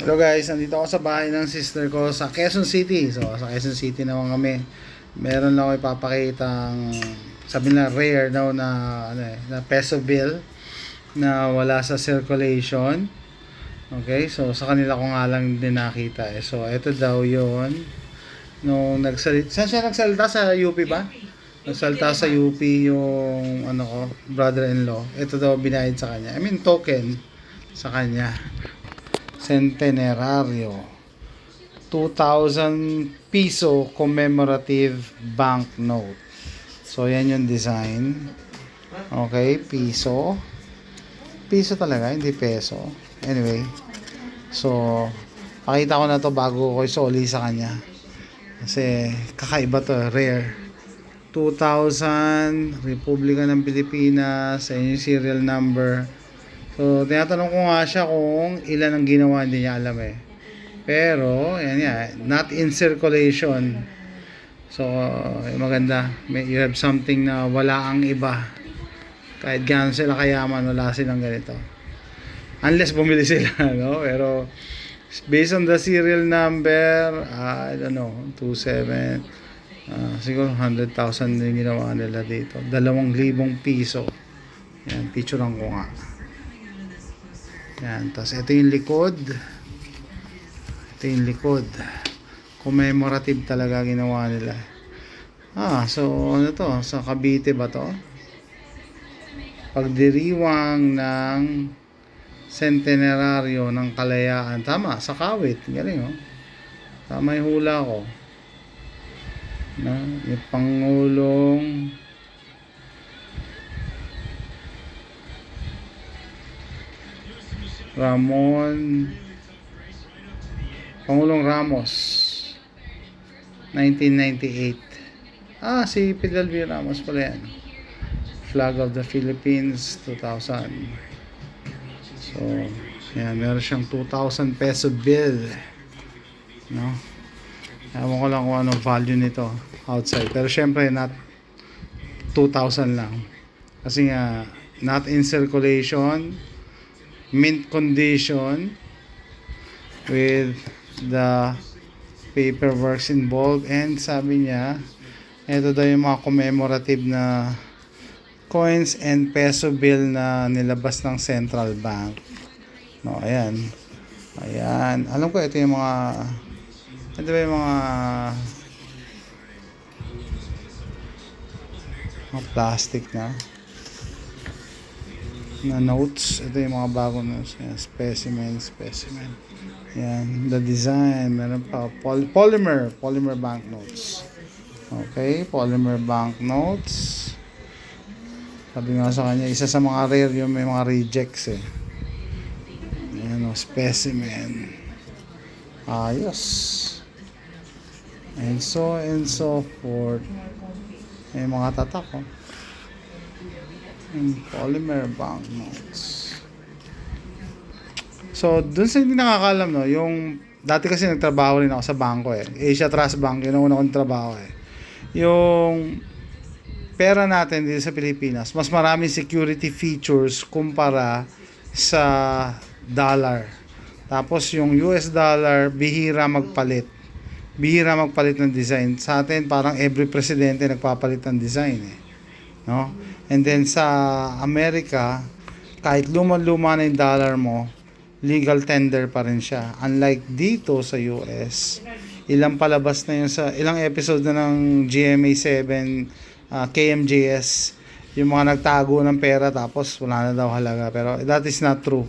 Hello guys, nandito ako sa bahay ng sister ko sa Quezon City. So sa Quezon City naman kami. Meron lang ako ipapakitang sabi na rare daw na na peso bill na wala sa circulation. Okay, so sa kanila ko nga lang din nakita eh. So ito daw 'yon. Nung nagsalita, saan siya nagsalita sa UP ba? Nagsalita sa UP yung ano ko, brother-in-law. Ito daw binayad sa kanya. I mean token sa kanya. Centenario 2,000 piso commemorative banknote. So yan yung design. Okay, piso. Piso talaga, hindi peso. Anyway, so pakita ko na to bago ko isoli sa kanya. Kasi kakaiba to, rare. 2,000 Republika ng Pilipinas, sa yung serial number. So, tinatanong ko nga siya kung ilan ang ginawa, hindi niya alam eh. Pero, yan nga, not in circulation. So, maganda. You have something na wala ang iba. Kahit gaano sila kayaman, wala silang ganito. Unless bumili sila, no? Pero, based on the serial number, I don't know, 27, siguro 100,000 din ginawa nila dito. 2,000 piso. Yan, picturean ko nga. Yan, tapos ito yung likod. Ito yung likod. Commemorative talaga ginawa nila. So ano to? Sa Cavite ba to? Pagdiriwang ng Centenaryo ng Kalayaan. Tama, sa Kawit. Galing oh. Tama yung hula ko. Yung Pangulong Pangulong Ramos 1998. Si Fidel V. Ramos pala yan. Flag of the Philippines 2000. So yan, meron siyang 2,000 peso bill, no? Ewan ko lang kung anong value nito outside, pero syempre not 2,000 lang kasi nga not in circulation, mint condition with the paperwork involved, and sabi niya ito daw yung mga commemorative na coins and peso bill na nilabas ng central bank, no? Ayan, alam ko ito yung mga plastic na notes. Ito yung mga bagong notes. Yan, specimen. Yan, the design. Meron pa polymer banknotes. Okay, polymer banknotes. Sabi nga sa kanya, isa sa mga rare yung may mga rejects eh. Yan o, specimen. Ayos. And so forth. May mga tatak oh. Polymer banknotes. So, dun sa hindi nakakalam, no, yung dati kasi nagtrabaho rin ako sa bangko eh. Asia Trust Bank, yun ang una kong trabaho eh. Yung pera natin dito sa Pilipinas, mas maraming security features kumpara sa dollar. Tapos yung US dollar, bihira magpalit ng design. Sa atin, parang every presidente nagpapalit ng design eh. No? And then sa Amerika, kahit luma-luma na yung dollar mo, legal tender pa rin siya. Unlike dito sa US, ilang palabas na yun sa ilang episode na ng GMA7, KMJS, yung mga nagtago ng pera tapos wala na daw halaga. Pero that is not true.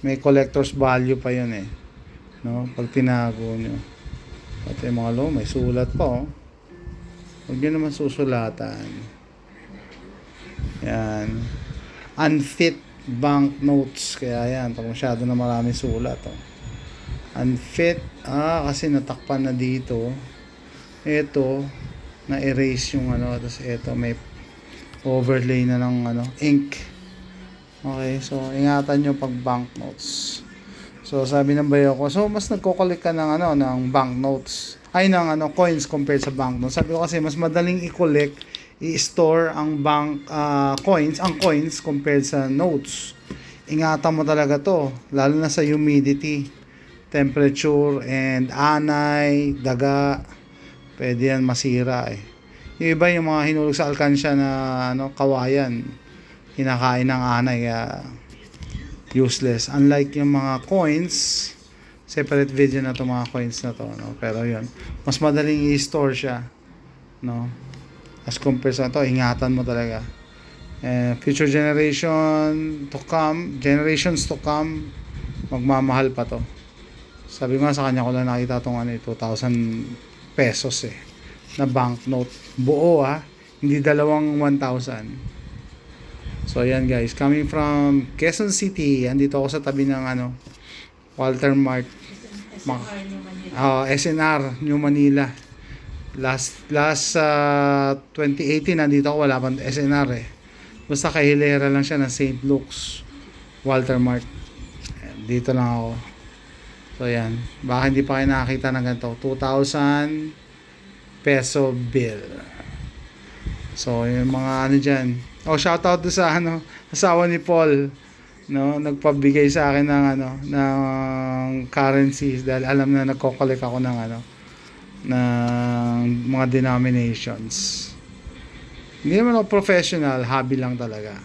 May collector's value pa yun eh, no? Pag tinago nyo. At yung mga may sulat pa oh. Huwag nyo naman susulatan. Yan, unfit banknotes, kaya yan, pag masyado na maraming sulat oh. Unfit, kasi natakpan na dito. Ito na erase yung tapos ito may overlay na ng ink. Okay, so ingatan nyo pag banknotes. So sabi ng bayo ko, so mas nagko-collect ka ng ng banknotes, ng coins compared sa banknotes. Sabi ko kasi mas madaling i-collect, i-store ang coins compared sa notes. Ingatan mo talaga to, lalo na sa humidity. temperature, and anay, daga, pwede yan masira eh. Yung iba yung mga hinulog sa alkansya na kawayan, hinakain ng anay, useless. Unlike yung mga coins, separate video na to mga coins na to, no? Pero yun, mas madaling i-store siya, no? As compared sa to, ingatan mo talaga. Future generations to come, magmamahal pa to. Sabi nga sa kanya ko lang nakita itong 2,000 pesos eh, na banknote. Buo hindi dalawang 1,000. So ayan guys, coming from Quezon City, andito ako sa tabi ng Walter Mart. SNR New Manila. Last 2018 nandito ako, wala pang SNR eh. Basta kahilera lang siya ng St. Luke's Walter Mart. Dito lang ako. So yan, baka hindi pa kayo nakakita ng ganito, 2,000 peso bill. So yung mga dyan. Shoutout do sa asawa ni Paul, no, nagpabigay sa akin ng ng currencies dahil alam na nagko-collect ako ng ng mga denominations. Hindi naman ako professional, hobby lang talaga.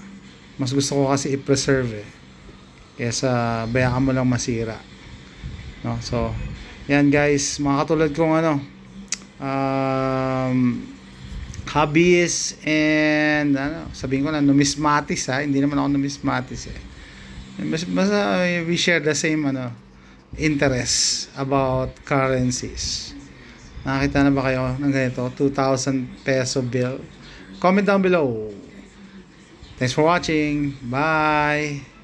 Mas gusto ko kasi i-preserve kaysa bayaan mo lang masira. No? So, yan guys, mga katulad kong hobbies and sabihin ko na numismatis hindi naman ako numismatis basta we share the same interest about currencies. Nakakita na ba kayo ng ganito 2,000 peso bill? Comment down below. Thanks for watching. Bye.